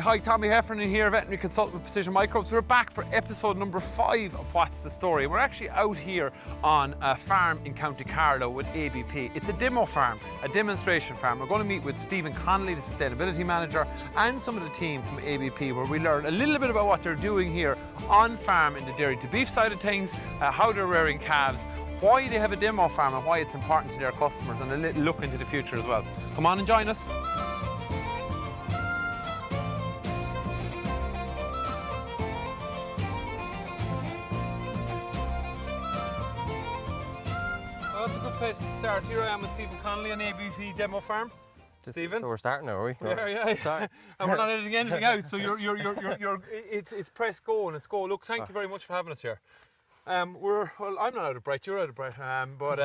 Hi, Tommy Heffernan here, veterinary consultant with Precision Microbes. We're back for episode number 5 of What's the Story. We're actually out here on a farm in County Carlow with ABP. It's a demo farm, a demonstration farm. We're going to meet with Stephen Connolly, the sustainability manager, and some of the team from ABP, where we learn a little bit about what they're doing here on farm in the dairy to beef side of things, how they're rearing calves, why they have a demo farm and why it's important to their customers, and a little look into the future as well. Come on and join us. That's a good place to start. Here I am with Stephen Connolly on ABP Demo Farm. Stephen? So we're starting now, are we? Yeah. And we're not editing anything out, so it's press go and it's go. Look, thank you very much for having us here. Well, I'm not out of breath, you're out of breath, but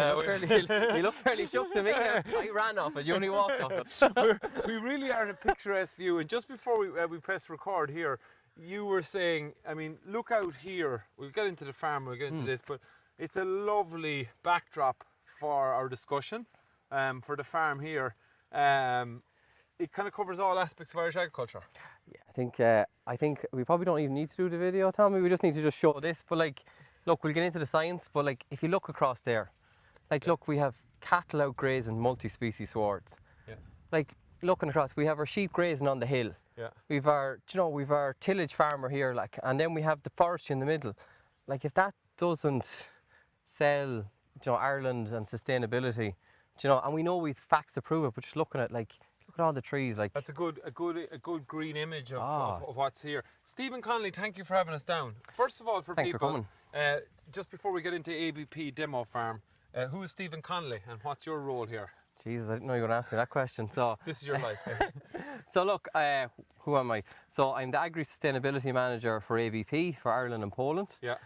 you look fairly shook to me. I ran off it, you only walked off it. We really are in a picturesque view, and just before we press record here, you were saying, I mean, look out here. We'll get into the farm, we'll get into this, but it's a lovely backdrop for our discussion for the farm here. It kind of covers all aspects of Irish agriculture. Yeah, I think we probably don't even need to do the video, Tommy. We just need to just show this. But like, look, we'll get into the science. But like, if you look across there, like, look, we have cattle out grazing multi-species swards. Yeah. Like, looking across, we have our sheep grazing on the hill. Yeah. We've our tillage farmer here, like, and then we have the forestry in the middle. Like, if that doesn't sell, Ireland and sustainability, and we know we've facts to prove it, but just looking at, like, look at all the trees, like. That's a good green image of what's here. Stephen Connolly, thank you for having us down. First of all, Thanks for coming. Just before we get into ABP Demo Farm, who is Stephen Connolly and what's your role here? Jesus, I didn't know you were going to ask me that question. So this is your life. So look, who am I? So I'm the Agri-Sustainability Manager for ABP for Ireland and Poland. Yeah.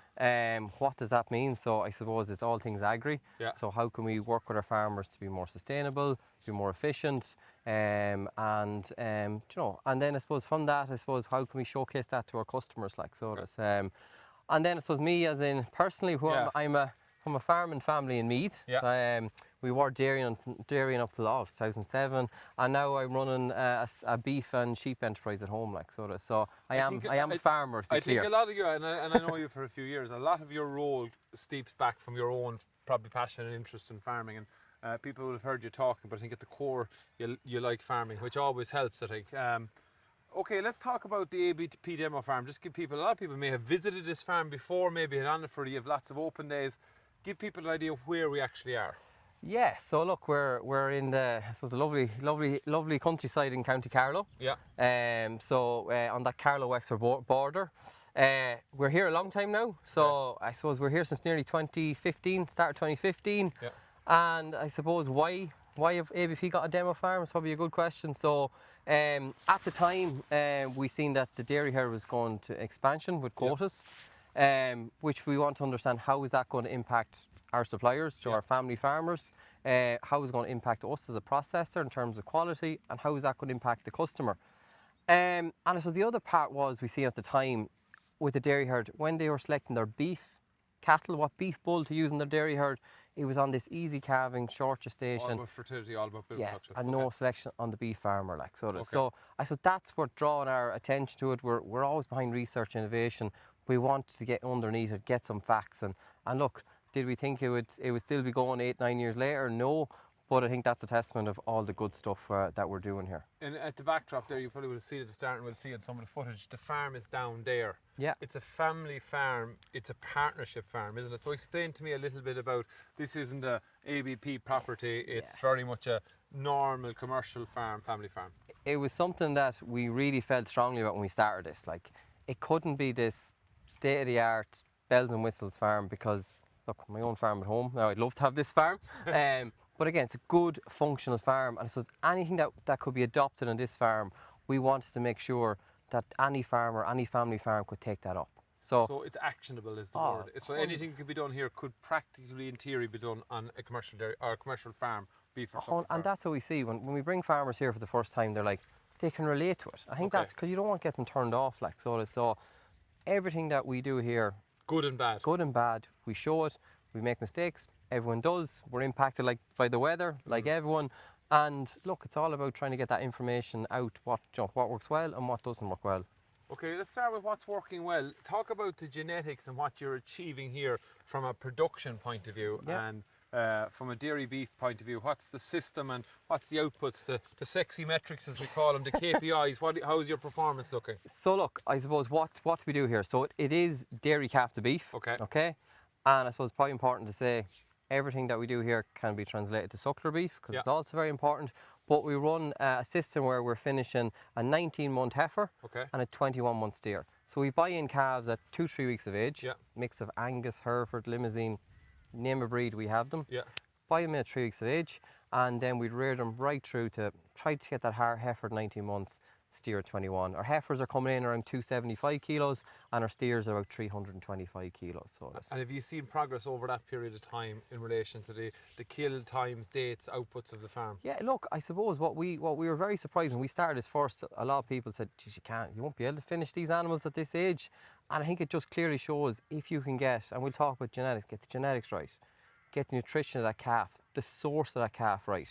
What does that mean? So I suppose it's all things agri. Yeah. So how can we work with our farmers to be more sustainable, be more efficient, and then I suppose from that, how can we showcase that to our customers, like, so okay. And then I suppose me, as in personally, I'm from a farming family in Meath. Yeah. We were dairying up till 2007, and now I'm running a beef and sheep enterprise at home, like, sort of. So I am a farmer. To be clear. Think a lot of you, and I know you for a few years, a lot of your role steeps back from your own probably passion and interest in farming, and people will have heard you talking, but I think at the core you like farming, which always helps, I think. Okay, let's talk about the ABP Demo Farm. Just give people, a lot of people may have visited this farm before, maybe had on it for, you have lots of open days. Give people an idea of where we actually are. Yeah, so look, we're in the, I suppose, a lovely countryside in County Carlow. Yeah. On that Carlow-Wexford border. We're here a long time now, so I suppose we're here since nearly 2015, start of 2015. Yeah. And I suppose why have ABP got a demo farm? It's probably a good question. So at the time, we seen that the dairy herd was going to expansion with quotas, which we want to understand how is that going to impact our suppliers, to our family farmers, how is it going to impact us as a processor in terms of quality, and how is that going to impact the customer. And so the other part was, we see at the time with the dairy herd, when they were selecting their beef cattle, what beef bull to use in their dairy herd, it was on this easy calving, short gestation. All about fertility, all about build production. And no selection on the beef farmer, like, so. Okay. So I suppose that's what drawing our attention to it. We're always behind research innovation. We want to get underneath it, get some facts, and look, did we think it would still be going 8-9 years later? No, but I think that's a testament of all the good stuff that we're doing here. And at the backdrop there, you probably would have seen at the start, and we'll see in some of the footage, the farm is down there. Yeah. It's a family farm, it's a partnership farm, isn't it? So explain to me a little bit about, this isn't a ABP property, it's very much a normal commercial farm, family farm. It was something that we really felt strongly about when we started this. Like, it couldn't be this state-of-the-art bells and whistles farm, because look, my own farm at home, now I'd love to have this farm, but again, it's a good functional farm, and so anything that could be adopted on this farm, we wanted to make sure that any farmer, any family farm could take that up. So it's actionable is the word. So anything could be done here could practically in theory be done on a commercial dairy or a commercial farm, beef or something. And that's what we see when we bring farmers here for the first time, they're like, they can relate to it. I think that's because you don't want to get them turned off, like, so everything that we do here, good and bad. Good and bad. We show it. We make mistakes. Everyone does. We're impacted, like, by the weather, like everyone. And look, it's all about trying to get that information out, what works well and what doesn't work well. Okay, let's start with what's working well. Talk about the genetics and what you're achieving here from a production point of view, and from a dairy beef point of view. What's the system and what's the outputs, the sexy metrics as we call them, the KPIs? How's your performance looking? So look, I suppose what we do here, so it is dairy calf to beef. Okay. And I suppose it's probably important to say everything that we do here can be translated to suckler beef, because it's also very important. But we run a system where we're finishing a 19-month heifer and a 21-month steer. So we buy in calves at 2-3 weeks of age, mix of Angus, Hereford, Limousin, name a breed, we have them. Buy them in at 3 weeks of age, and then we'd rear them right through to try to get that heifer 19 months, steer 21. Our heifers are coming in around 275 kilos, and our steers are about 325 kilos. So and have you seen progress over that period of time in relation to the kill times, dates, outputs of the farm? Yeah, look, I suppose what we were very surprised when we started this first, a lot of people said, geez, you won't be able to finish these animals at this age. And I think it just clearly shows if you can get, and we'll talk about genetics, get the genetics right, get the nutrition of that calf, the source of that calf right,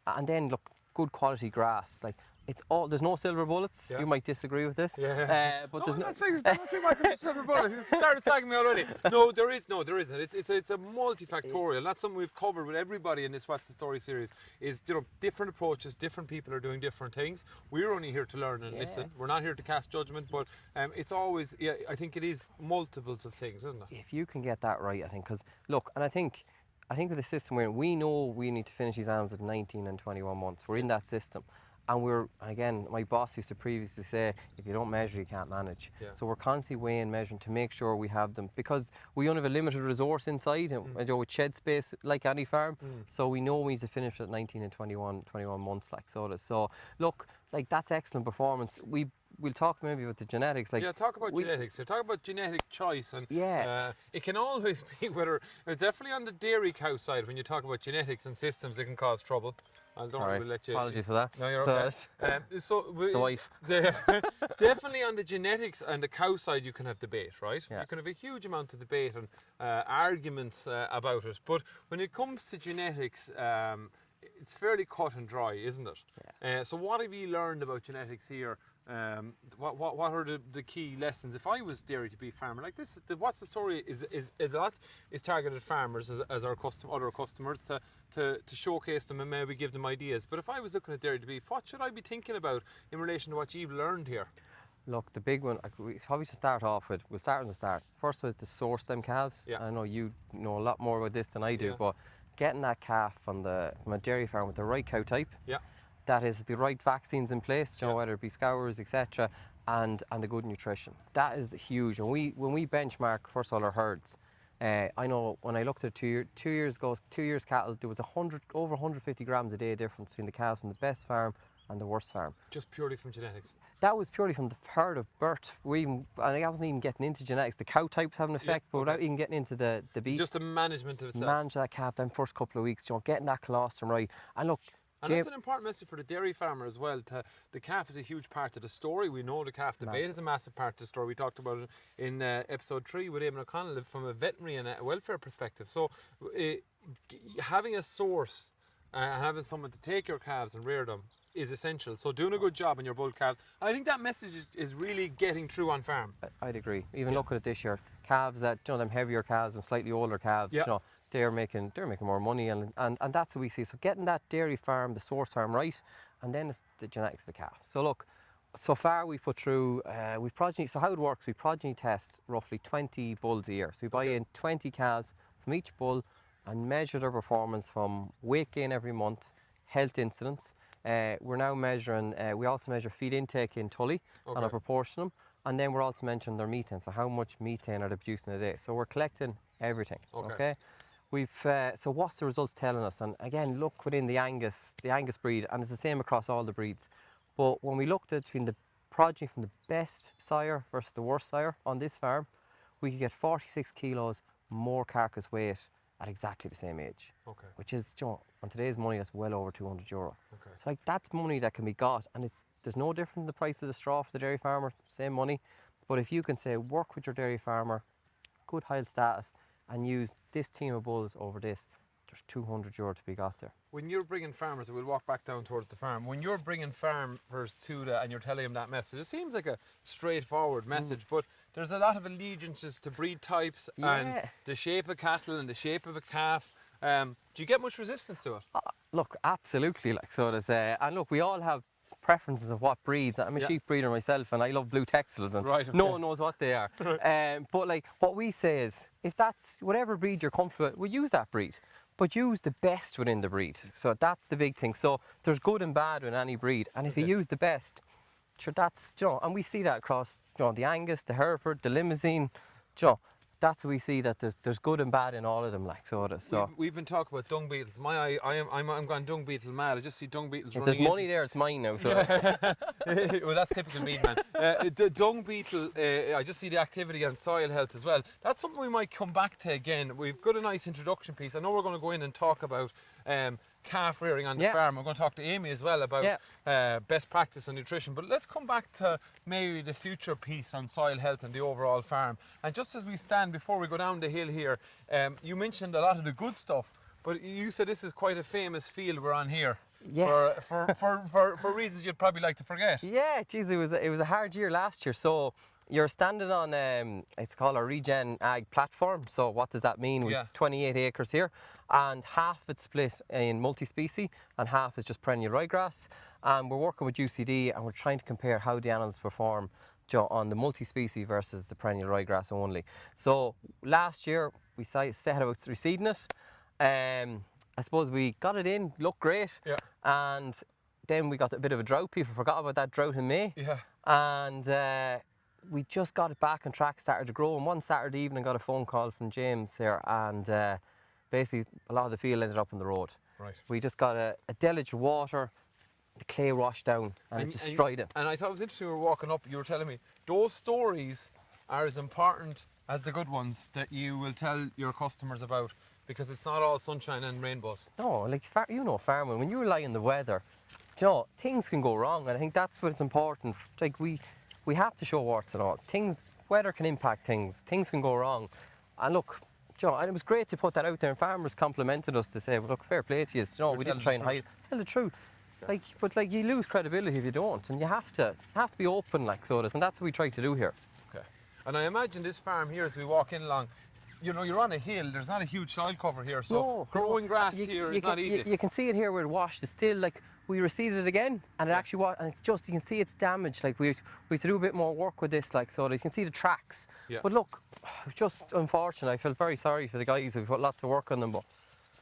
and then look, good quality grass. Like, it's all, there's no silver bullets. You might disagree with this. But there's I'm not saying there's silver bullets. You started sagging me already. No, there isn't. It's a multifactorial. That's something we've covered with everybody in this What's the Story series. Is different approaches, different people are doing different things. We're only here to learn and listen. We're not here to cast judgment, but it's always, I think it is multiples of things, isn't it? If you can get that right, I think, because look, and I think with the system we know we need to finish these animals at 19 and 21 months. We're in that system. And again, my boss used to previously say, if you don't measure, you can't manage. So we're constantly weighing, measuring to make sure we have them, because we only have a limited resource inside, and with shed space like any farm. So we know we need to finish at 19 and 21 months, like so. So look, like that's excellent performance. We'll talk maybe about the genetics. Like, talk about genetics. So talk about genetic choice, and it can always be whether it's definitely on the dairy cow side when you talk about genetics and systems, it can cause trouble. Sorry, apologies for that. No, you're okay. The wife. Definitely on the genetics and the cow side, you can have debate, right? You can have a huge amount of debate and arguments about it. But when it comes to genetics, it's fairly cut and dry, isn't it? So what have you learned about genetics here? What are the key lessons? If I was dairy to beef farmer like this, What's the Story is targeted farmers as our other customers to showcase them and maybe give them ideas. But if I was looking at dairy to beef, what should I be thinking about in relation to what you've learned here? Look, the big one, we probably should start off with, we'll start from the start. First was to source them calves. I know you know a lot more about this than I do, but getting that calf from a dairy farm with the right cow type, that is the right vaccines in place, whether it be scours, etc., and the good nutrition. That is huge. And when we benchmark, first of all, our herds, I know when I looked at 2 years ago, 2 years cattle, there was over 150 grams a day difference between the calves from the best farm and the worst farm. Just purely from genetics? That was purely from the herd of birth. I wasn't even getting into genetics. The cow types have an effect, but without even getting into the beef. Just the management of itself. Manage that calf them first couple of weeks, getting that colostrum right. And look, and that's an important message for the dairy farmer as well. The calf is a huge part of the story. We know the calf debate is a massive part of the story. We talked about it in episode 3 with Eamon O'Connell from a veterinary and a welfare perspective. So having a source, having someone to take your calves and rear them is essential. So doing a good job on your bull calves, I think that message is really getting through on farm. I'd agree. Even looking at this year, calves that, them heavier calves and slightly older calves, they're making more money, and that's what we see. So getting that dairy farm, the source farm right, and then it's the genetics of the calf. So look, so far we put through, so how it works, we progeny test roughly 20 bulls a year. So we buy in 20 calves from each bull and measure their performance from weight gain every month, health incidents. We're now measuring, we also measure feed intake in Tully and a proportion of them. And then we're also mentioning their methane, so how much methane are they producing a day. So we're collecting everything, okay? So what's the results telling us? And again, look within the Angus breed, and it's the same across all the breeds. But when we looked at between the progeny from the best sire versus the worst sire on this farm, we could get 46 kilos more carcass weight at exactly the same age, which is, on today's money, that's well over €200. So like, that's money that can be got, and there's no different in the price of the straw for the dairy farmer, same money. But if you can say, work with your dairy farmer, good health status, and use this team of bulls over this, there's €200 to be got there. When you're bringing farmers, and we'll walk back down towards the farm, when you're bringing farmers to that and you're telling them that message, it seems like a straightforward message, but there's a lot of allegiances to breed types and the shape of cattle and the shape of a calf. Do you get much resistance to it? Look, absolutely, like, so there's, and look, we all have preferences of what breeds. I'm a sheep breeder myself, and I love blue Texels, and no one knows what they are. But like, what we say is, if that's whatever breed you're comfortable with, we use that breed, but use the best within the breed. So that's the big thing. So there's good and bad in any breed, and if you use the best, sure, that's, you know, and we see that across, you know, the Angus, the Hereford, the Limousin, you know, that's what we see, that there's good and bad in all of them, like, so it is. So we've been talking about dung beetles. I'm going dung beetle mad. I just see dung beetles if running. there's money there, it's mine now. So well, that's typical me, man. The dung beetle, I just see the activity and soil health as well. That's something we might come back to again. We've got a nice introduction piece. I know we're going to go in and talk about calf rearing on the farm. We're going to talk to Amy as well about best practice on nutrition. But let's come back to maybe the future piece on soil health and the overall farm. And just as we stand, before we go down the hill here, you mentioned a lot of the good stuff, but you said this is quite a famous field we're on here. For reasons you'd probably like to forget. Yeah, geez, it was a hard year last year. So you're standing on it's called a regen ag platform. So what does that mean? We've 28 acres here, and half it's split in multi-species and half is just perennial ryegrass. And we're working with UCD, and we're trying to compare how the animals perform on the multi-species versus the perennial ryegrass only. So last year we set about reseeding it. I suppose we got it in, looked great, and then we got a bit of a drought. People forgot about that drought in May, and we just got it back on track, started to grow. And one Saturday evening, got a phone call from James here, and basically a lot of the field ended up on the road. Right. We just got a deluge of water, the clay washed down, and it destroyed it. And I thought it was interesting, we were walking up, you were telling me, those stories are as important as the good ones that you will tell your customers about, because it's not all sunshine and rainbows. No, like, you know, farming, when you rely on the weather, you know, things can go wrong, and I think that's what's important. Like, we have to show warts and all. Weather can impact things can go wrong. And look, you know, and it was great to put that out there, and farmers complimented us to say, well, look, fair play to you. You know, we didn't try and tell the truth. Like, but like, you lose credibility if you don't, and you have to be open, like, so it is, and that's what we try to do here. Okay. And I imagine this farm here, as we walk in along, you know, you're on a hill, there's not a huge soil cover here, so growing grass here is not easy. You can see it here where it washed. It's still, like, we reseeded it again, and it actually washed, and it's just, you can see it's damaged. Like, we have to do a bit more work with this, like, so that you can see the tracks. But look, it's just unfortunate. I felt very sorry for the guys who put lots of work on them, but.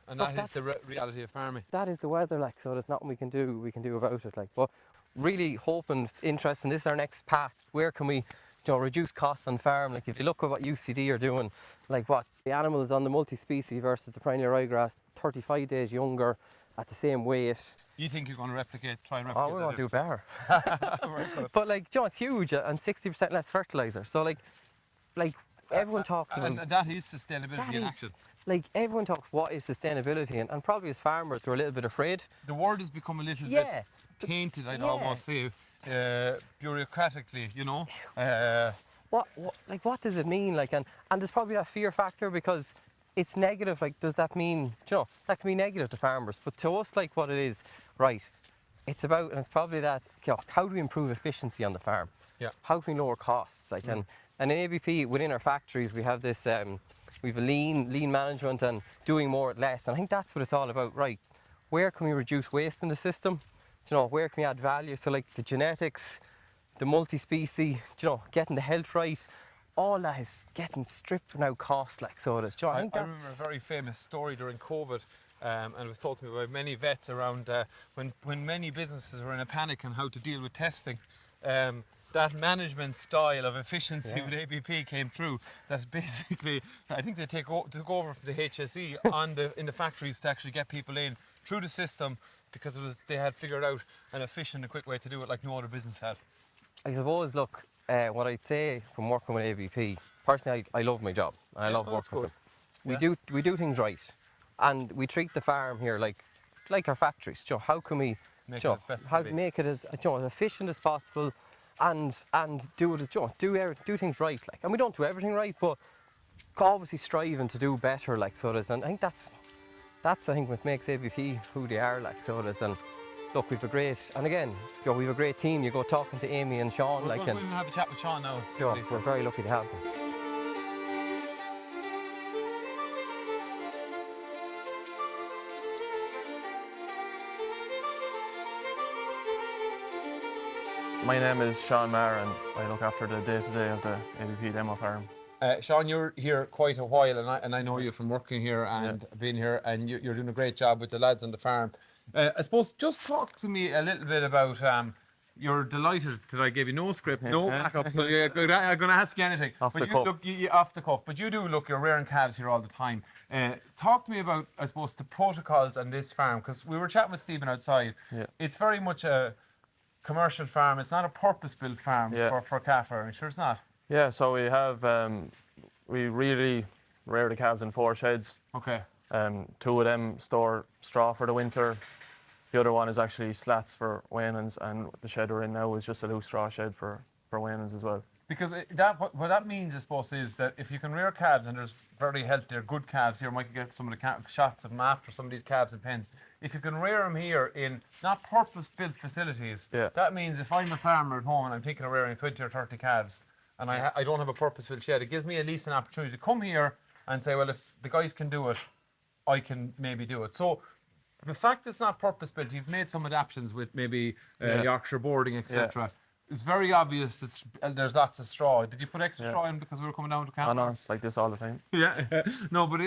And that is the reality of farming. That is the weather, like, so there's nothing we can do about it, like. But really hoping, it's interesting, this is our next path. Where can we, you know, reduce costs on farm? Like, if you look at what UCD are doing, like what the animals on the multi-species versus the perennial ryegrass, 35 days younger, at the same weight. You think you're going to try and replicate? Oh, we want to do better. But like, you know, it's huge, and 60% less fertilizer. So like everyone talks about. And that is sustainability in action. Like, everyone talks what is sustainability, and probably as farmers we're a little bit afraid. The word has become a little bit tainted, I'd almost say, bureaucratically, you know. What does it mean? Like, and there's probably that fear factor, because it's negative. Like, does that mean, you know, that can be negative to farmers, but to us, like, what it is, right? It's about, and it's probably that, you know, how do we improve efficiency on the farm? Yeah. How can we lower costs? Like, and in ABP, within our factories, we have this. We have a lean management and doing more with less. And I think that's what it's all about, right? Where can we reduce waste in the system? You know, where can we add value? So like the genetics, the multi-species, you know, getting the health right, all that is getting stripped now cost, like, so it is. You know, I remember a very famous story during COVID, and it was told to me by many vets around when many businesses were in a panic on how to deal with testing. That management style of efficiency with ABP came through. That basically, I think they took over for the HSE in the factories to actually get people in through the system, because they had figured out an efficient and quick way to do it like no other business had. I suppose, look, what I'd say from working with ABP, personally, I love my job. I love working with them. We do things right, and we treat the farm here like our factories. You know, how can we make it as efficient as possible? And do things right, like, and we don't do everything right, but obviously striving to do better, like, so it is. And I think that's I think what makes ABP who they are, like, so it is. And look, we've a great, and again, Joe, we've a great team. You go talking to Amy and Sean, We're like, going and to have a chat with Sean now. Joe, we're very lucky to have them. My name is Sean Maher and I look after the day-to-day of the ABP demo farm. Sean, you're here quite a while, and I know you from working here and being here, and you're doing a great job with the lads on the farm. I suppose just talk to me a little bit about. You're delighted that I gave you no script, no backup, so I'm going to ask you anything. Off the cuff. Off the cuff. But you do look, you're rearing calves here all the time. Talk to me about, I suppose, the protocols on this farm, because we were chatting with Stephen outside. Yeah. It's very much a commercial farm. It's not a purpose-built farm for calf rearing. Sure, it's not. Yeah, so we have, we really rear the calves in 4 sheds. Okay. 2 of them store straw for the winter. The other one is actually slats for weanings, and the shed we're in now is just a loose straw shed for weanings as well. Because what that means, I suppose, is that if you can rear calves, and there's very healthy, they're good calves here, might get some of the shots of them after some of these calves and pens. If you can rear them here in not purpose-built facilities, that means if I'm a farmer at home and I'm thinking of rearing 20 or 30 calves, and I don't have a purpose-built shed, it gives me at least an opportunity to come here and say, well, if the guys can do it, I can maybe do it. So the fact it's not purpose-built, you've made some adaptations with maybe Yorkshire boarding, etc. It's very obvious there's lots of straw. Did you put extra straw in because we were coming down to camp? Oh no, it's like this all the time. Yeah, no, but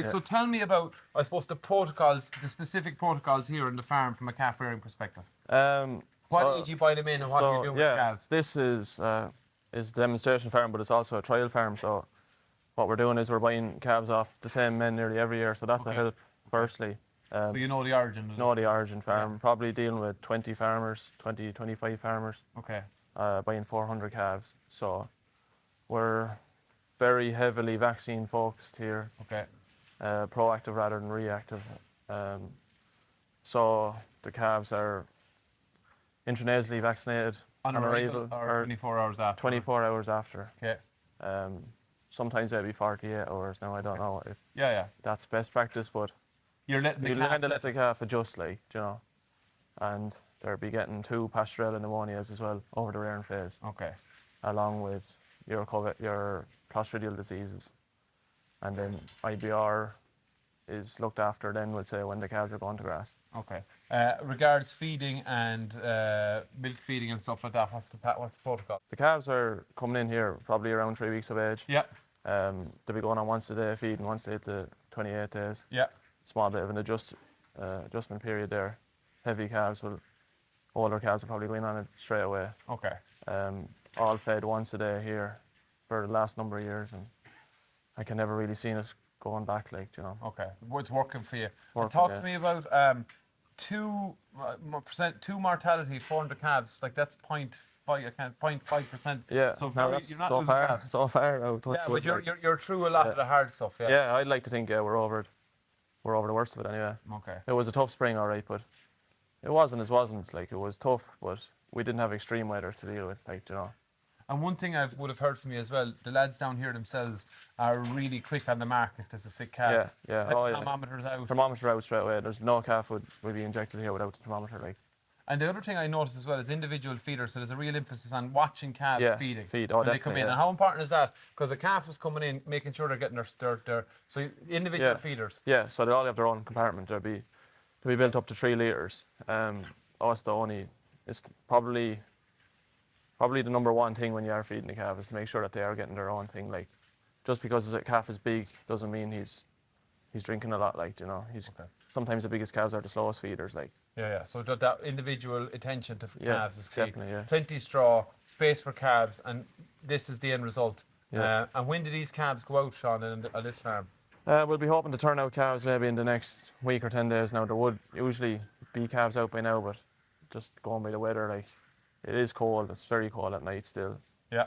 so tell me about, I suppose, the protocols, the specific protocols here in the farm from a calf rearing perspective. What age you buy them in, and what are you doing with calves? This is a demonstration farm, but it's also a trial farm. So what we're doing is we're buying calves off the same men nearly every year. So that's a help, firstly. So you know the origin? Know the origin farm. Probably dealing with 20 farmers, 25 farmers. Okay. Buying 400 calves. So we're very heavily vaccine focused here. Okay. Proactive rather than reactive. So the calves are intranasally vaccinated on arrival or 24 hours after? 24 hours after. Okay. Sometimes maybe 48 hours. Now I don't know if that's best practice, but you're letting you let the calf adjust, like, you know, and they'll be getting 2 Pasteurella pneumonias as well over the rearing phase. Okay. Along with your clostridial diseases, and then IBR is looked after. Then we'll say when the calves are going to grass. Okay. Regards feeding and milk feeding and stuff like that, what's the protocol? The calves are coming in here probably around 3 weeks of age. Yeah. They'll be going on once a day feeding once they hit the 28 days. Yeah. Small bit of an adjustment period there. Heavy calves older calves are probably going on it straight away. Okay. All fed once a day here for the last number of years, and I can never really seen us going back, like, you know. Okay. It's working for you. Talk to me about 2% mortality, 400 calves. Like, that's 0.5%. Yeah. So no, that's you're not so far. So far out. Yeah, but you're through a lot of the hard stuff. Yeah. Yeah, I'd like to think we're over it. We're over the worst of it anyway. Okay. It was a tough spring, all right, but it wasn't. Like, it was tough, but we didn't have extreme weather to deal with, like, you know. And one thing I would have heard from you as well, the lads down here themselves are really quick on the mark if there's a sick calf. Yeah. Thermometers out. Thermometer out straight away. There's no calf would be injected here without the thermometer, like. And the other thing I noticed as well is individual feeders. So there's a real emphasis on watching calves feeding. When they come in. And how important is that? Because a calf is coming in, making sure they're getting their so individual feeders. Yeah, so they all have their own compartment. They'll be built up to 3 litres. It's probably the number one thing when you are feeding the calf is to make sure that they are getting their own thing. Like, just because a calf is big doesn't mean he's drinking a lot, like, you know. Sometimes the biggest calves are the slowest feeders, like. Yeah. So that individual attention to calves is key. Definitely, yeah. Plenty straw, space for calves, and this is the end result. Yeah. And when do these calves go out, Sean, on this farm? We'll be hoping to turn out calves maybe in the next week or 10 days. Now, there would usually be calves out by now, but just going by the weather, like, it is cold. It's very cold at night still. Yeah.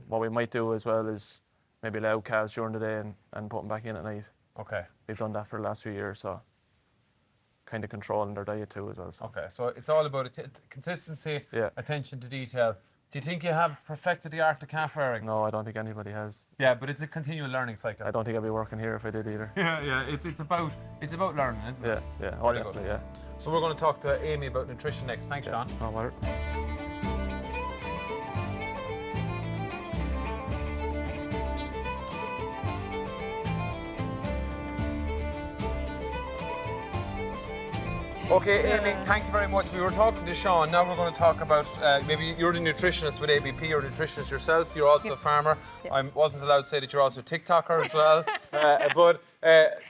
What we might do as well is maybe allow calves during the day and put them back in at night. Okay. We've done that for the last few years, so kind of controlling their diet too as well. So. Okay, so it's all about consistency, attention to detail. Do you think you have perfected the art of calf rearing? No, I don't think anybody has. Yeah, but it's a continual learning cycle. I don't think I'd be working here if I did either. Yeah, it's about learning, isn't it? Yeah, Very definitely, good. yeah. So we're going to talk to Amy about nutrition next. Thanks, John. No matter. Okay, Amy, thank you very much. We were talking to Sean. Now we're going to talk about maybe you're the nutritionist with ABP, you're a nutritionist yourself. You're also a farmer. I wasn't allowed to say that you're also a TikToker as well. But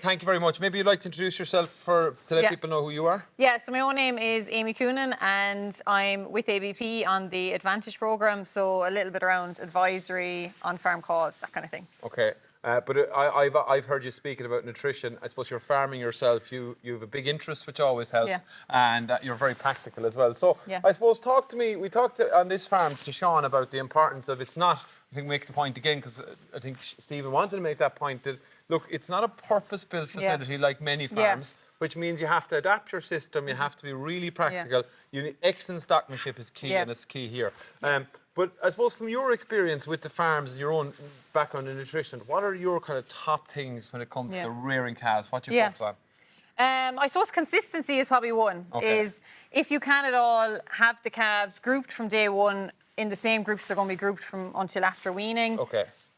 thank you very much. Maybe you'd like to introduce yourself to let people know who you are. Yeah, so my own name is Amy Coonan and I'm with ABP on the Advantage programme, so a little bit around advisory, on-farm calls, that kind of thing. Okay. But I've heard you speaking about nutrition. I suppose you're farming yourself. You have a big interest, which always helps, and you're very practical as well. So I suppose talk to me. We talked on this farm to Sean about the importance of it's not. I think make the point again because I think Stephen wanted to make that point that look, it's not a purpose-built facility like many farms. Which means you have to adapt your system. You have to be really practical. You need excellent stockmanship is key, and it's key here. But I suppose from your experience with the farms and your own background in nutrition, what are your kind of top things when it comes to rearing calves? What do you focus on? I suppose consistency is probably one. Is if you can at all have the calves grouped from day one in the same groups they're going to be grouped from until after weaning.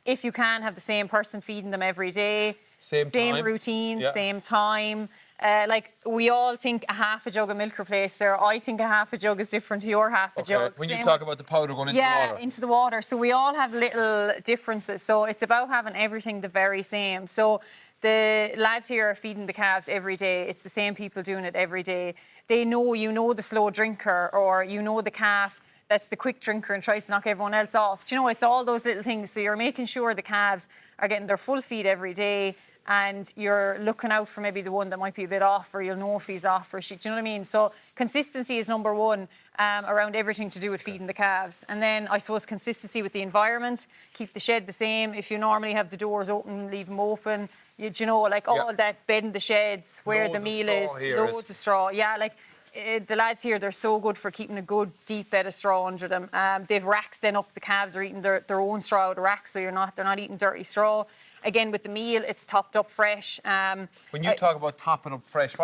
If you can have the same person feeding them every day, same routine, same time. Like we all think a half a jug of milk replacer. I think a half a jug is different to your half a jug. When you talk about the powder going into the water. Yeah, into the water. So we all have little differences. So it's about having everything the very same. So the lads here are feeding the calves every day. It's the same people doing it every day. They know, you know, the slow drinker or you know the calf that's the quick drinker and tries to knock everyone else off. Do you know, it's all those little things. So you're making sure the calves are getting their full feed every day. And you're looking out for maybe the one that might be a bit off, or you'll know if he's off, or she. Do you know what I mean? So consistency is number one around everything to do with feeding the calves. And then I suppose consistency with the environment. Keep the shed the same. If you normally have the doors open, leave them open. You know, like all that bed in the sheds, where the meal is, loads of straw. Yeah, like the lads here, they're so good for keeping a good deep bed of straw under them. They've racks then up. The calves are eating their own straw out of racks, so they're not eating dirty straw. Again, with the meal, it's topped up fresh. When you talk about topping up fresh,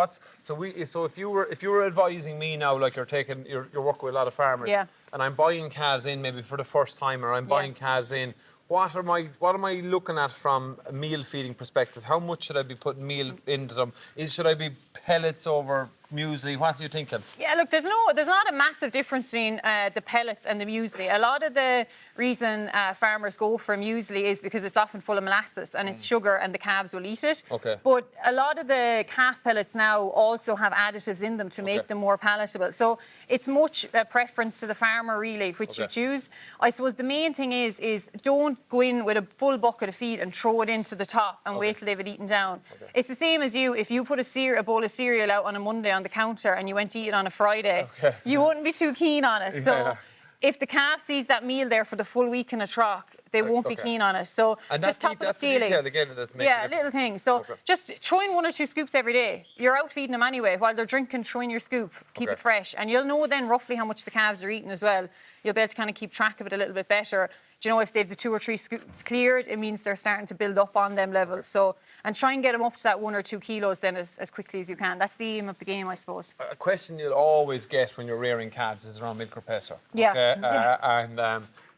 so if you were advising me now, like you're working with a lot of farmers, and I'm buying calves in maybe for the first time, or I'm buying calves in, what am I looking at from a meal feeding perspective? How much should I be putting meal into them? Should I be pellets over muesli? What are you thinking? Yeah, look, there's not a massive difference between the pellets and the muesli. A lot of the reason farmers go for muesli is because it's often full of molasses and it's sugar and the calves will eat it. But a lot of the calf pellets now also have additives in them to make them more palatable. So it's much a preference to the farmer really, which you choose. I suppose the main thing is don't go in with a full bucket of feed and throw it into the top and wait till they've it eaten down. It's the same as if you put a bowl of cereal out on a Monday on the counter and you went to eat it on a Friday, you wouldn't be too keen on it. So if the calf sees that meal there for the full week in a trough, they won't be keen on it. So just top of the ceiling. Little things. So just throw in 1 or 2 scoops every day. You're out feeding them anyway. While they're drinking, throw in your scoop. Keep it fresh. And you'll know then roughly how much the calves are eating as well. You'll be able to kind of keep track of it a little bit better. Do you know, if they've the 2 or 3 scoops cleared, it means they're starting to build up on them levels. So, and try and get them up to that 1 or 2 kilos then as quickly as you can. That's the aim of the game, I suppose. A question you'll always get when you're rearing calves is around milk replacer.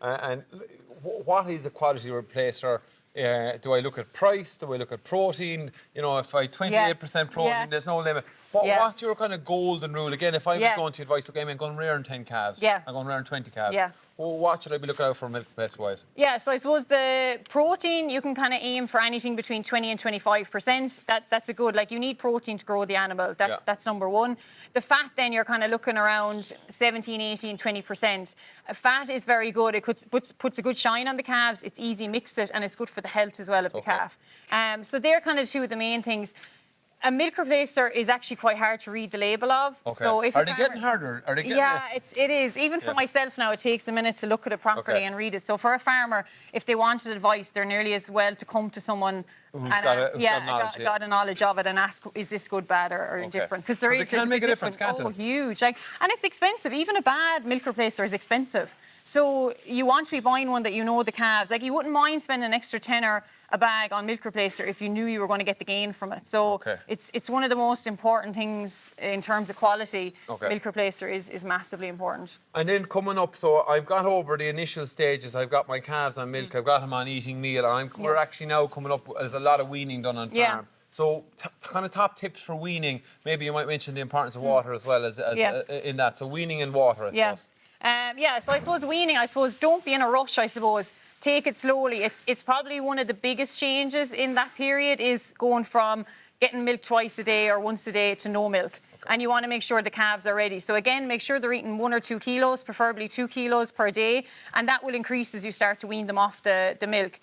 And what is a quality replacer? Do I look at price? Do I look at protein? You know, if I 28% protein, there's no limit. What's your kind of golden rule? Again, if I was going to advise, okay, I'm going rearing 10 calves. I'm going rearing 20 calves. Well, what should I be looking out for milk replacer-wise? Yeah, so I suppose the protein, you can kind of aim for anything between 20 and 25%. That's a good, like you need protein to grow the animal. That's number one. The fat then, you're kind of looking around 17, 18, 20%. Fat is very good. It puts a good shine on the calves. It's easy, mix it, and it's good for the health as well of the calf. So they're kind of two of the main things. A milk replacer is actually quite hard to read the label of. So if are they getting harder? Are they getting it is. Even for myself now, it takes a minute to look at it properly and read it. So for a farmer, if they wanted advice, they're nearly as well to come to someone Who's got knowledge, got a knowledge of it and ask, is this good, bad, or indifferent? Because there is it can make a difference, can't it? Oh, huge! Like, and it's expensive. Even a bad milk replacer is expensive. So you want to be buying one that you know the calves. Like, you wouldn't mind spending an extra tenner a bag on milk replacer if you knew you were going to get the gain from it. So it's one of the most important things in terms of quality. Milk replacer is massively important. And then coming up, so I've got over the initial stages. I've got my calves on milk. I've got them on eating meal. And we're actually now coming up. There's a lot of weaning done on farm. So kind of top tips for weaning. Maybe you might mention the importance of water as well as in that. So weaning and water, I suppose. So I suppose weaning, don't be in a rush, I suppose. Take it slowly. It's probably one of the biggest changes in that period is going from getting milk twice a day or once a day to no milk. And you want to make sure the calves are ready. So again, make sure they're eating 1 or 2 kilos, preferably 2 kilos per day, and that will increase as you start to wean them off the milk.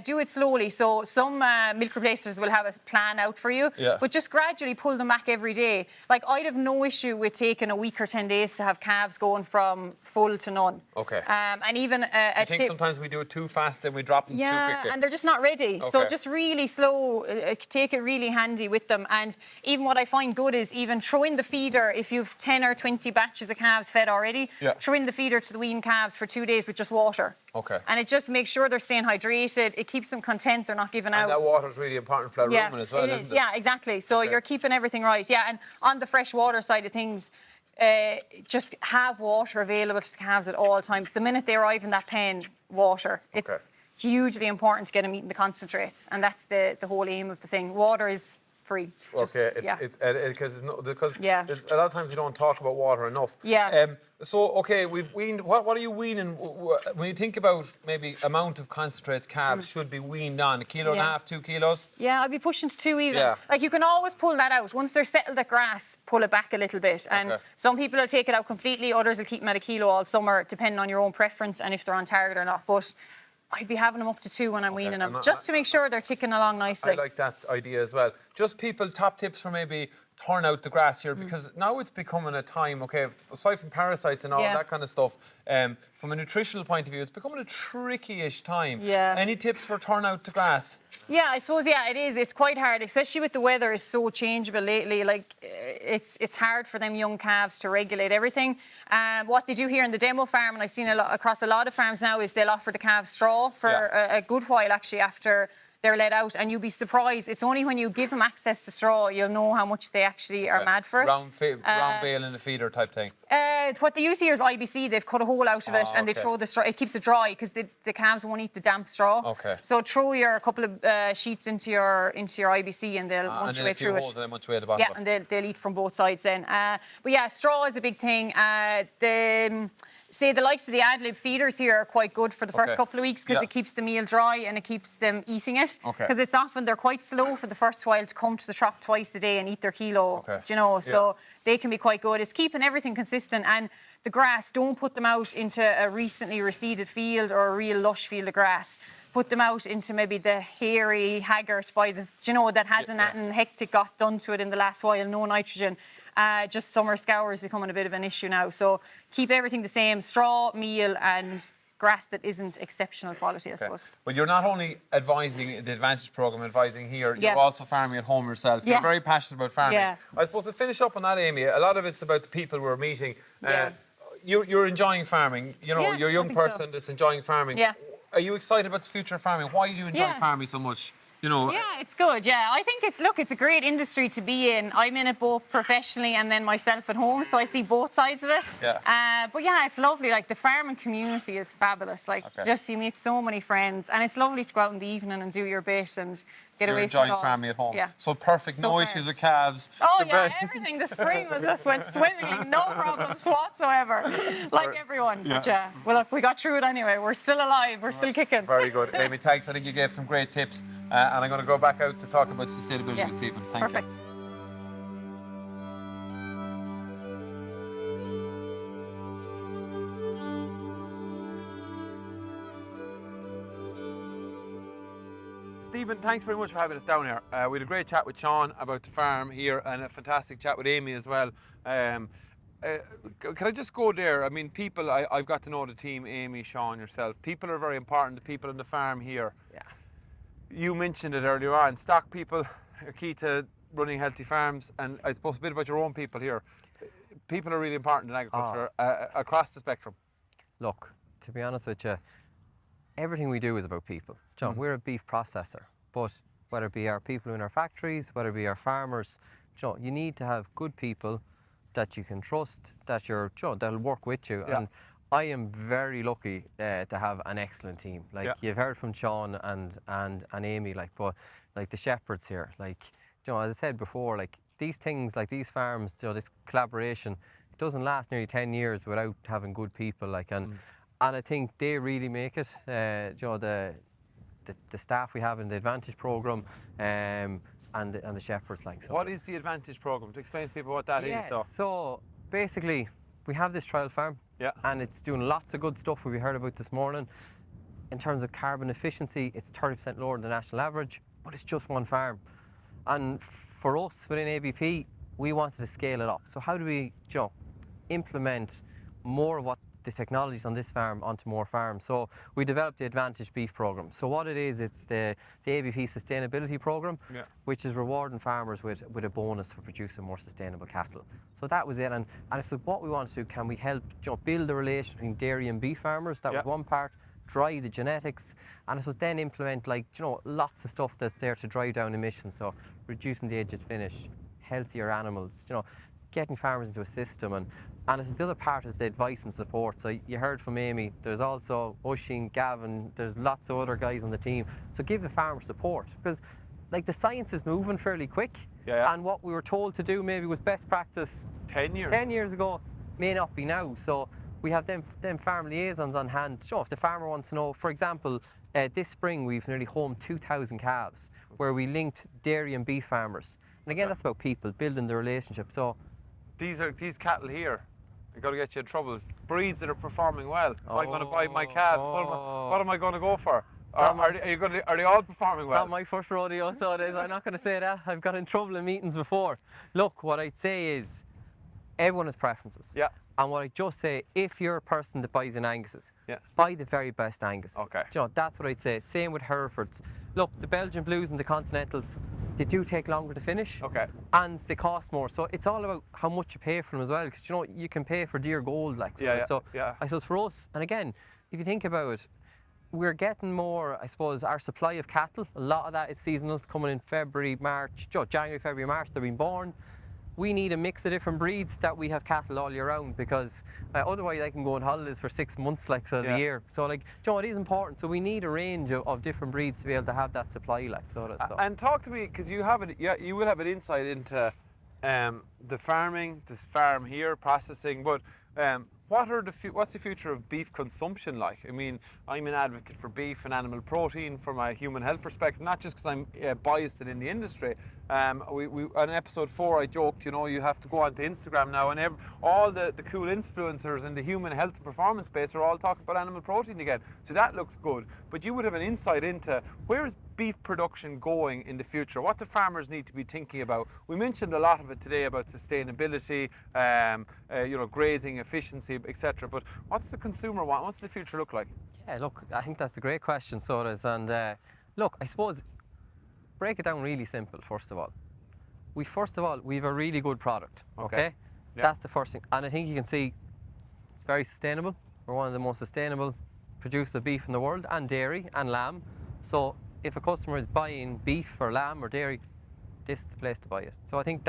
Do it slowly. So some milk replacers will have a plan out for you, but just gradually pull them back every day. Like, I'd have no issue with taking a week or 10 days to have calves going from full to none. And even I think sometimes we do it too fast and we drop them too quickly. And they're just not ready. So just really slow, take it really handy with them. And even what I find good is even throw in the feeder. If you've 10 or 20 batches of calves fed already, throw in the feeder to the weaned calves for 2 days with just water. And it just makes sure they're staying hydrated. It keeps them content. They're not giving out. And that water is really important for that rumen as well, isn't it? Yeah, exactly. So you're keeping everything right. Yeah, and on the fresh water side of things, just have water available to the calves at all times. The minute they arrive in that pen, water. It's hugely important to get them eating the concentrates, and that's the whole aim of the thing. Water is free. Because a lot of times we don't talk about water enough. We've weaned. What are you weaning? When you think about maybe amount of concentrates calves should be weaned on, 1.5 kilos, 2 kilos? Yeah, I'd be pushing to 2 even. Like, you can always pull that out. Once they're settled at grass, pull it back a little bit. And some people will take it out completely, others will keep them at 1 kilo all summer, depending on your own preference and if they're on target or not. But I'd be having them up to 2 when I'm weaning them, just to make sure they're ticking along nicely. I like that idea as well. Just top tips for maybe turn out the grass here, because now it's becoming a time, aside from parasites and all that kind of stuff, from a nutritional point of view, it's becoming a tricky-ish time. Any tips for turn out the grass? Yeah, I suppose, it is. It's quite hard, especially with the weather is so changeable lately. Like, it's hard for them young calves to regulate everything. What they do here in the demo farm, and I've seen across a lot of farms now, is they'll offer the calves straw for a good while, actually, after they're let out, and you'll be surprised. It's only when you give them access to straw you'll know how much they actually are mad for it. Round bale in the feeder type thing. What they use here is IBC. They've cut a hole out of it and they throw the straw. It keeps it dry because the calves won't eat the damp straw. So throw your couple of sheets into your IBC and they'll munch away through it. And munch away at the bottom. Yeah, and they'll eat from both sides then. But yeah, straw is a big thing. The likes of the ad-lib feeders here are quite good for the first couple of weeks because it keeps the meal dry and it keeps them eating it. Because it's often, they're quite slow for the first while to come to the trough twice a day and eat their kilo, so they can be quite good. It's keeping everything consistent, and the grass, don't put them out into a recently reseeded field or a real lush field of grass. Put them out into maybe the hairy haggart that hasn't anything hectic got done to it in the last while, no nitrogen. Just summer scour is becoming a bit of an issue now. So keep everything the same, straw, meal and grass that isn't exceptional quality, I suppose. Well, you're not only advising the Advantage programme, advising here, you're also farming at home yourself. You're very passionate about farming. I suppose to finish up on that, Amy, a lot of it's about the people we're meeting. You're enjoying farming. You're a young person that's enjoying farming. Are you excited about the future of farming? Why do you enjoy farming so much? Yeah, it's good. Yeah, I think it's a great industry to be in. I'm in it both professionally and then myself at home, so I see both sides of it. But yeah, it's lovely. Like, the farming community is fabulous. Like, just you meet so many friends, and it's lovely to go out in the evening and do your bit and get away from it all. You're enjoying farming at home. So perfect. No issues with calves. Oh yeah, everything. The spring went swimmingly, no problems whatsoever, like everyone. But well, look, we got through it anyway. We're still alive. We're still kicking. Very good, Amy. Thanks. I think you gave some great tips. And I'm going to go back out to talk about sustainability this evening. Thank you. Stephen, thanks very much for having us down here. We had a great chat with Sean about the farm here and a fantastic chat with Amy as well. Can I just go there? I mean, people, I've got to know the team, Amy, Sean, yourself. People are very important, the people on the farm here. You mentioned it earlier on. Stock people are key to running healthy farms, and I suppose a bit about your own people here. People are really important in agriculture across the spectrum. Look, to be honest with you, everything we do is about people. John, we're a beef processor, but whether it be our people in our factories, whether it be our farmers, John, you need to have good people that you can trust, that that'll work with you. Yeah. And I am very lucky to have an excellent team. Like you've heard from Sean and Amy, but the shepherds here, as I said before, these things, like these farms, this collaboration, it doesn't last nearly 10 years without having good people. And I think they really make it. The staff we have in the Advantage program, and the shepherds. What is the Advantage program? To explain to people what that is. So basically, we have this trial farm, and it's doing lots of good stuff we heard about this morning. In terms of carbon efficiency, it's 30% lower than the national average, but it's just one farm. And for us within ABP, we wanted to scale it up. So how do we implement more of what the technologies on this farm onto more farms? So we developed the Advantage Beef Program. So what it is, it's the ABP Sustainability Program, which is rewarding farmers with a bonus for producing more sustainable cattle. So that was it. And so what we wanted to do, can we help build the relation between dairy and beef farmers? That was one part. Drive the genetics, and it was then implement lots of stuff that's there to drive down emissions. So reducing the age at finish, healthier animals, getting farmers into a system, and the other part is the advice and support. So you heard from Amy, there's also Oisin, Gavin, there's lots of other guys on the team. So give the farmer support, because the science is moving fairly quick, and what we were told to do maybe was best practice 10 years ago may not be now. So we have them farm liaisons on hand. So if the farmer wants to know, for example, this spring we've nearly homed 2,000 calves, where we linked dairy and beef farmers. And again, that's about people building the relationship. So these cattle here, they're going to get you in trouble. Breeds that are performing well. If I'm going to buy my calves, what am I going to go for? Are they all performing well? Not my first rodeo, so it is. I'm not going to say that. I've got in trouble in meetings before. Look, what I'd say is, everyone has preferences. Yeah. And what I just say, if you're a person that buys in Angus's, buy the very best Angus. Okay. That's what I'd say. Same with Herefords. Look, the Belgian Blues and the Continentals, they do take longer to finish. Okay. And they cost more. So it's all about how much you pay for them as well. Because you can pay for dear gold. So I suppose for us, and again, if you think about it, we're getting more, I suppose, our supply of cattle. A lot of that is seasonal. It's coming in February, March, January, February, March, they're being born. We need a mix of different breeds that we have cattle all year round, because otherwise I can go on holidays for 6 months of the year. So it is important. So we need a range of different breeds to be able to have that supply And talk to me, because you will have an insight into the farming, this farm here, processing, but what's the future of beef consumption like? I mean, I'm an advocate for beef and animal protein from a human health perspective, not just because I'm biased in the industry. On episode 4, I joked, you have to go onto Instagram now, and all the cool influencers in the human health and performance space are all talking about animal protein again. So that looks good. But you would have an insight into where is beef production going in the future? What do farmers need to be thinking about? We mentioned a lot of it today about sustainability, grazing efficiency, etc. But what's the consumer want? What's the future look like? Yeah, look, I think that's a great question, so it is. And look, I suppose, break it down really simple. First of all, we have a really good product. Okay? That's the first thing. And I think you can see it's very sustainable. We're one of the most sustainable producers of beef in the world, and dairy and lamb. So if a customer is buying beef or lamb or dairy, this is the place to buy it. So I think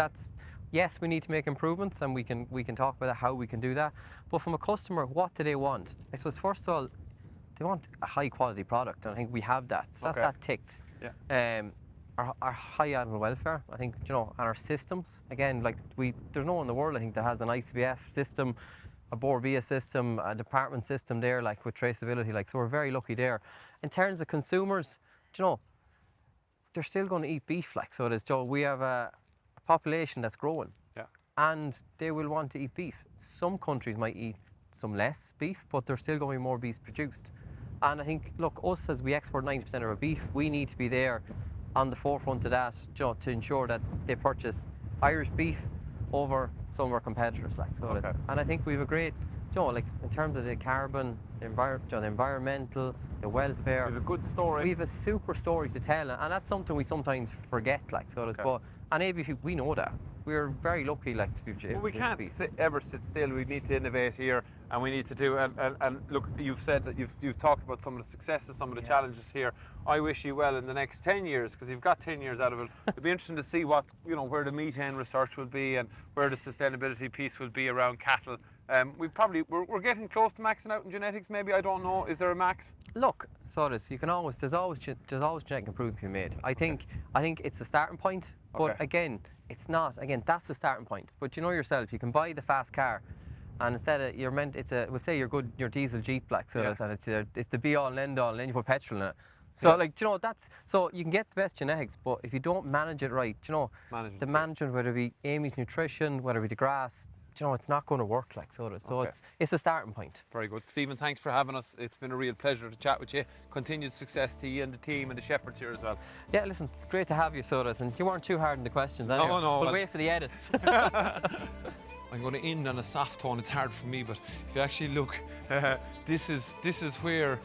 yes, we need to make improvements, and we can talk about how we can do that. But from a customer, what do they want? I suppose first of all, they want a high quality product, and I think we have that. So that's that ticked. Yeah. Our high animal welfare, I think, and our systems. Again, there's no one in the world, I think, that has an ICBF system, a Borbia system, a department system there, with traceability. So we're very lucky there. In terms of consumers, they're still going to eat beef. So it is. We have a population that's growing, and they will want to eat beef. Some countries might eat some less beef, but there's still going to be more beef produced. And I think, look, us, as we export 90% of our beef, we need to be there on the forefront of that, to ensure that they purchase Irish beef over some of our competitors. And I think we have a great you know, like in terms of the carbon, the environmental, the welfare. We have a good story. We have a super story to tell, and that's something we sometimes forget. Like so, but and ABP, we know that. We're very lucky, like, to be. Well, we can't ever sit still. We need to innovate here, and we need to do. And look, you've said that you've talked about some of the successes, some of the challenges here. I wish you well in the next 10 years, because you've got 10 years out of it. It'll be interesting to see what, you know, where the methane research will be and where the sustainability piece will be around cattle. We're getting close to maxing out in genetics. Maybe, I don't know. Is there a max? Look, so there's always genetic improvement to be made. I think it's the starting point, but again, it's not. Again, that's the starting point. But you know yourself, you can buy the fast car, and instead of we'll say your diesel Jeep, like, so and it's the be all and end all, and then you put petrol in it. So like, you know, so you can get the best genetics, but if you don't manage it right, you know, the management, whether it be Amy's nutrition, whether it be the grass, you know, it's not going to work, like, so it's a starting point. Very good. Stephen, thanks for having us. It's been a real pleasure to chat with you. Continued success to you and the team and the shepherds here as well. Yeah, listen, it's great to have you, Sodas, and you weren't too hard in the questions. Anyway. No. We'll wait for the edits. I'm going to end on a soft tone. It's hard for me, but if you actually look, this is where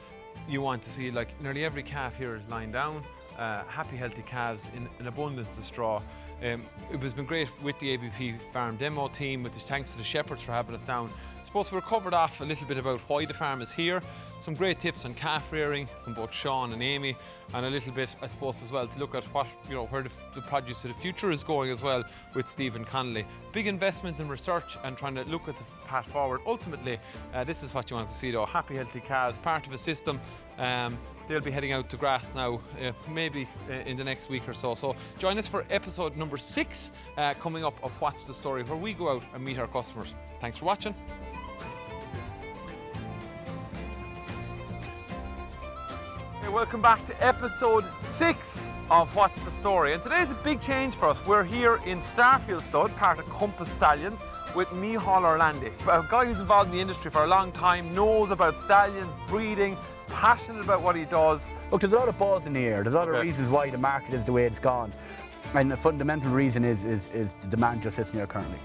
you want to see, like, nearly every calf here is lying down. Happy, healthy calves in an abundance of straw. It has been great with the ABP farm demo team, with the thanks to the shepherds for having us down. I suppose we're covered off a little bit about why the farm is here, some great tips on calf rearing from both Sean and Amy, and a little bit, I suppose, as well to look at what, you know, where the produce of the future is going as well with Stephen Connolly. Big investment in research and trying to look at the path forward. Ultimately, this is what you want to see, though. Happy, healthy calves, part of a system. They'll be heading out to grass now, maybe in the next week or so. So join us for episode number 6 coming up of What's the Story, where we go out and meet our customers. Thanks for watching. Hey, welcome back to episode 6 of What's the Story. And today's a big change for us. We're here in Starfield Stud, part of Compass Stallions, with Micheál Orlandi, a guy who's involved in the industry for a long time, knows about stallions, breeding, passionate about what he does. Look, there's a lot of buzz in the air. There's a lot of reasons why the market is the way it's gone. And the fundamental reason is the demand just sits in there currently.